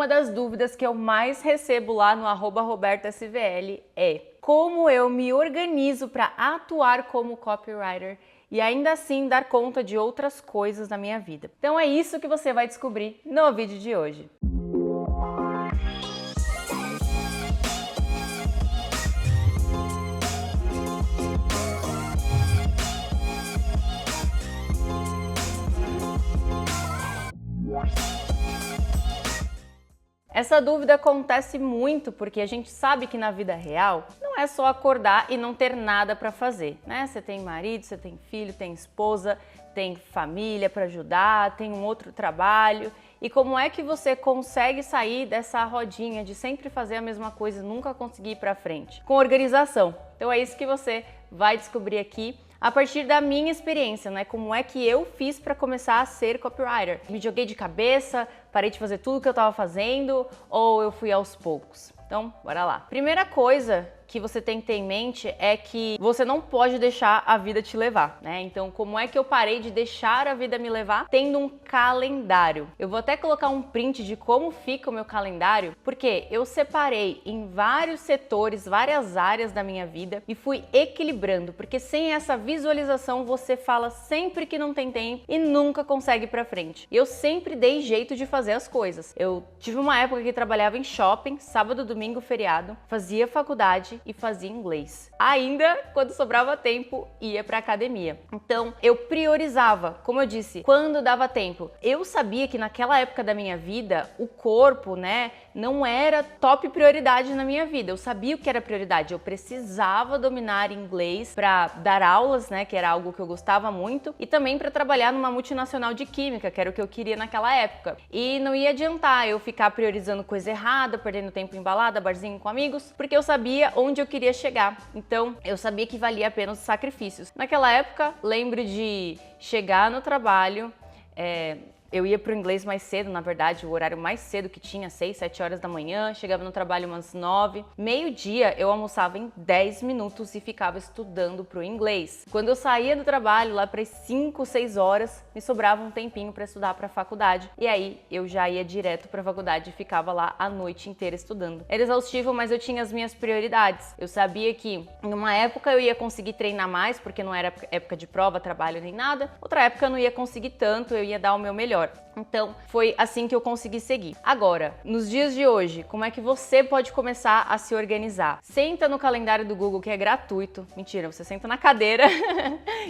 Uma das dúvidas que eu mais recebo lá no @robertasvl é como eu me organizo para atuar como copywriter e ainda assim dar conta de outras coisas na minha vida. Então é isso que você vai descobrir no vídeo de hoje. Essa dúvida acontece muito porque a gente sabe que na vida real não é só acordar e não ter nada para fazer, né? Você tem marido, você tem filho, tem esposa, tem família para ajudar, tem um outro trabalho. E como é que você consegue sair dessa rodinha de sempre fazer a mesma coisa e nunca conseguir ir para frente? Com organização. Então é isso que você vai descobrir aqui a partir da minha experiência, né? Como é que eu fiz para começar a ser copywriter? Me joguei de cabeça, parei de fazer tudo que eu estava fazendo ou eu fui aos poucos? Então, bora lá. Primeira coisa que você tem que ter em mente é que você não pode deixar a vida te levar, né? Então, como é que eu parei de deixar a vida me levar? Tendo um calendário. Eu vou até colocar um print de como fica o meu calendário, porque eu separei em vários setores, várias áreas da minha vida e fui equilibrando, porque sem essa visualização você fala sempre que não tem tempo e nunca consegue ir pra frente. Eu sempre dei jeito de fazer as coisas. Eu tive uma época que trabalhava em shopping, sábado, domingo, feriado, fazia faculdade e fazia inglês. Ainda, quando sobrava tempo, ia pra academia. Então, eu priorizava, como eu disse, quando dava tempo. Eu sabia que naquela época da minha vida, o corpo, né, não era top prioridade na minha vida. Eu sabia o que era prioridade. Eu precisava dominar inglês pra dar aulas, né, que era algo que eu gostava muito, e também pra trabalhar numa multinacional de química, que era o que eu queria naquela época. E não ia adiantar eu ficar priorizando coisa errada, perdendo tempo em balada, barzinho com amigos, porque eu sabia onde eu queria chegar. Então, eu sabia que valia a pena os sacrifícios. Naquela época, lembro de chegar no trabalho, eu ia pro inglês mais cedo, na verdade, o horário mais cedo que tinha, 6, 7 horas da manhã, chegava no trabalho umas 9. Meio-dia eu almoçava em 10 minutos e ficava estudando pro inglês. Quando eu saía do trabalho, lá para 5, 6 horas, me sobrava um tempinho para estudar pra faculdade. E aí eu já ia direto pra faculdade e ficava lá a noite inteira estudando. Era exaustivo, mas eu tinha as minhas prioridades. Eu sabia que numa época eu ia conseguir treinar mais, porque não era época de prova, trabalho nem nada. Outra época eu não ia conseguir tanto, eu ia dar o meu melhor. Então, foi assim que eu consegui seguir. Agora, nos dias de hoje, como é que você pode começar a se organizar? Senta no calendário do Google, que é gratuito. Mentira, você senta na cadeira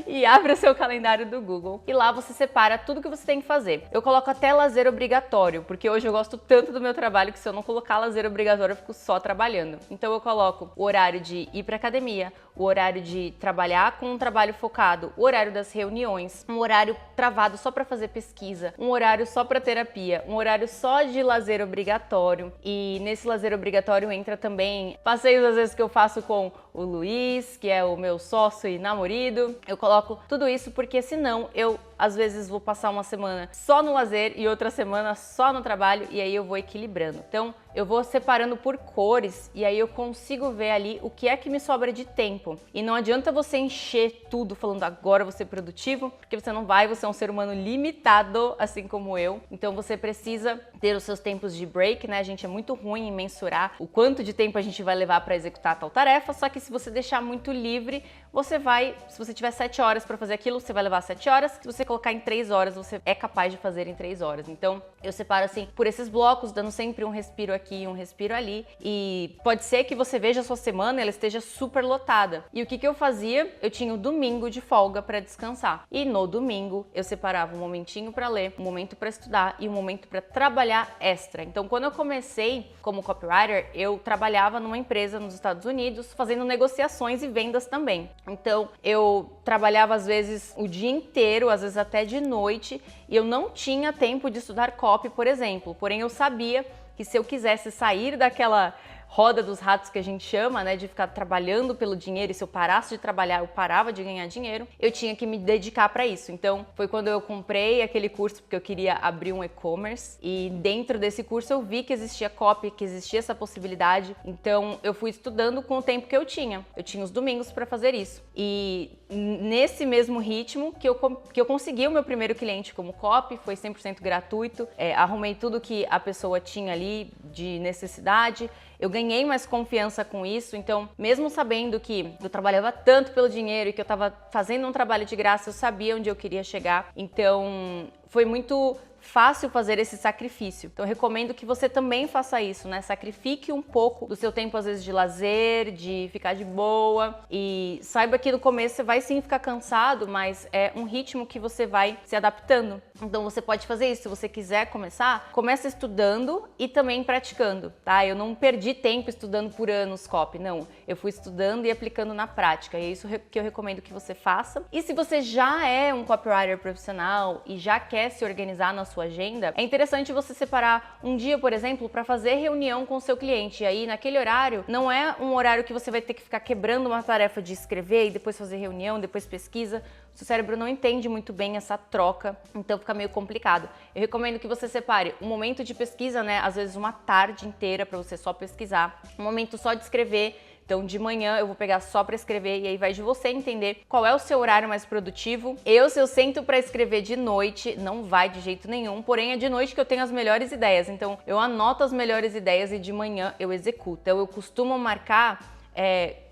e abre o seu calendário do Google. E lá você separa tudo que você tem que fazer. Eu coloco até lazer obrigatório, porque hoje eu gosto tanto do meu trabalho que se eu não colocar lazer obrigatório, eu fico só trabalhando. Então eu coloco o horário de ir pra academia, o horário de trabalhar com um trabalho focado, o horário das reuniões, um horário travado só para fazer pesquisa, um horário só para terapia, um horário só de lazer obrigatório. E nesse lazer obrigatório entra também passeios às vezes que eu faço com o Luiz, que é o meu sócio e namorado. Eu coloco tudo isso porque senão eu às vezes vou passar uma semana só no lazer e outra semana só no trabalho e aí eu vou equilibrando. Então eu vou separando por cores e aí eu consigo ver ali o que é que me sobra de tempo. E não adianta você encher tudo falando agora vou ser produtivo, porque você não vai, você é um ser humano limitado, assim como eu. Então você precisa ter os seus tempos de break, né? A gente é muito ruim em mensurar o quanto de tempo a gente vai levar para executar tal tarefa, só que se você deixar muito livre, você vai, se você tiver 7 horas para fazer aquilo, você vai levar 7 horas. Se você colocar em 3 horas, você é capaz de fazer em 3 horas. Então, eu separo assim por esses blocos, dando sempre um respiro aqui, um respiro ali. E pode ser que você veja a sua semana, ela esteja super lotada. E o que eu fazia? Eu tinha o domingo de folga para descansar. E no domingo, eu separava um momentinho para ler, um momento para estudar e um momento para trabalhar extra. Então, quando eu comecei como copywriter, eu trabalhava numa empresa nos Estados Unidos, fazendo negociações e vendas também. Então, eu trabalhava às vezes o dia inteiro, às vezes até de noite, e eu não tinha tempo de estudar copy, por exemplo. Porém, eu sabia que se eu quisesse sair daquela roda dos ratos que a gente chama, né, de ficar trabalhando pelo dinheiro, e se eu parasse de trabalhar, eu parava de ganhar dinheiro, eu tinha que me dedicar para isso. Então, foi quando eu comprei aquele curso, porque eu queria abrir um e-commerce, e dentro desse curso eu vi que existia copy, que existia essa possibilidade, então eu fui estudando com o tempo que eu tinha. Eu tinha os domingos para fazer isso. E nesse mesmo ritmo que eu consegui o meu primeiro cliente como copy, foi 100% gratuito, arrumei tudo que a pessoa tinha ali ali de necessidade. Eu ganhei mais confiança com isso, então mesmo sabendo que eu trabalhava tanto pelo dinheiro e que eu estava fazendo um trabalho de graça, eu sabia onde eu queria chegar. Então foi muito fácil fazer esse sacrifício. Então eu recomendo que você também faça isso, né? Sacrifique um pouco do seu tempo, às vezes, de lazer, de ficar de boa, e saiba que no começo você vai sim ficar cansado, mas é um ritmo que você vai se adaptando. Então você pode fazer isso. Se você quiser começar, começa estudando e também praticando, tá? Eu não perdi tempo estudando por anos copy, não. Eu fui estudando e aplicando na prática, e é isso que eu recomendo que você faça. E se você já é um copywriter profissional e já quer se organizar na sua agenda, é interessante você separar um dia, por exemplo, para fazer reunião com o seu cliente. E aí, naquele horário, não é um horário que você vai ter que ficar quebrando uma tarefa de escrever e depois fazer reunião, depois pesquisa. O seu cérebro não entende muito bem essa troca, então fica meio complicado. Eu recomendo que você separe um momento de pesquisa, né? Às vezes uma tarde inteira para você só pesquisar, um momento só de escrever. Então, de manhã eu vou pegar só para escrever, e aí vai de você entender qual é o seu horário mais produtivo. Se eu sento para escrever de noite, não vai de jeito nenhum, porém é de noite que eu tenho as melhores ideias. Então, eu anoto as melhores ideias e de manhã eu executo. Então, eu costumo marcar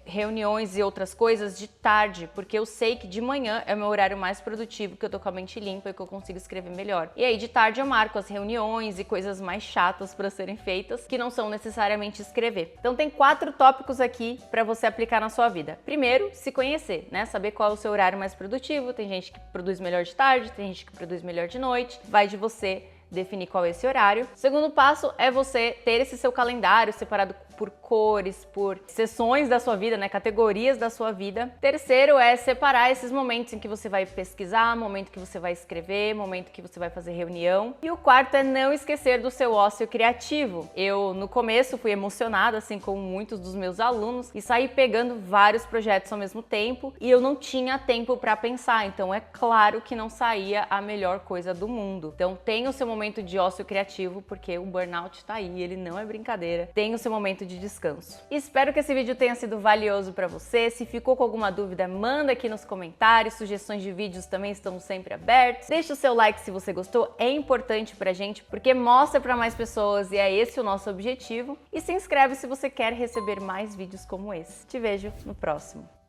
reuniões e outras coisas de tarde, porque eu sei que de manhã é o meu horário mais produtivo, que eu tô com a mente limpa e que eu consigo escrever melhor. E aí de tarde eu marco as reuniões e coisas mais chatas para serem feitas, que não são necessariamente escrever. Então tem 4 tópicos aqui para você aplicar na sua vida. Primeiro, se conhecer, né? Saber qual é o seu horário mais produtivo. Tem gente que produz melhor de tarde, tem gente que produz melhor de noite. Vai de você definir qual é esse horário. Segundo passo é você ter esse seu calendário separado por cores, por seções da sua vida, né, categorias da sua vida. Terceiro é separar esses momentos em que você vai pesquisar, momento que você vai escrever, momento que você vai fazer reunião. E o quarto é não esquecer do seu ócio criativo. Eu, no começo, fui emocionada, assim como muitos dos meus alunos, e saí pegando vários projetos ao mesmo tempo, e eu não tinha tempo para pensar, então é claro que não saía a melhor coisa do mundo. Então tenha o seu momento de ócio criativo, porque o burnout tá aí, ele não é brincadeira. Tenha o seu momento de descanso. Espero que esse vídeo tenha sido valioso para você. Se ficou com alguma dúvida, manda aqui nos comentários. Sugestões de vídeos também estão sempre abertos. Deixa o seu like se você gostou, é importante pra gente, porque mostra para mais pessoas e é esse o nosso objetivo. E se inscreve se você quer receber mais vídeos como esse. Te vejo no próximo.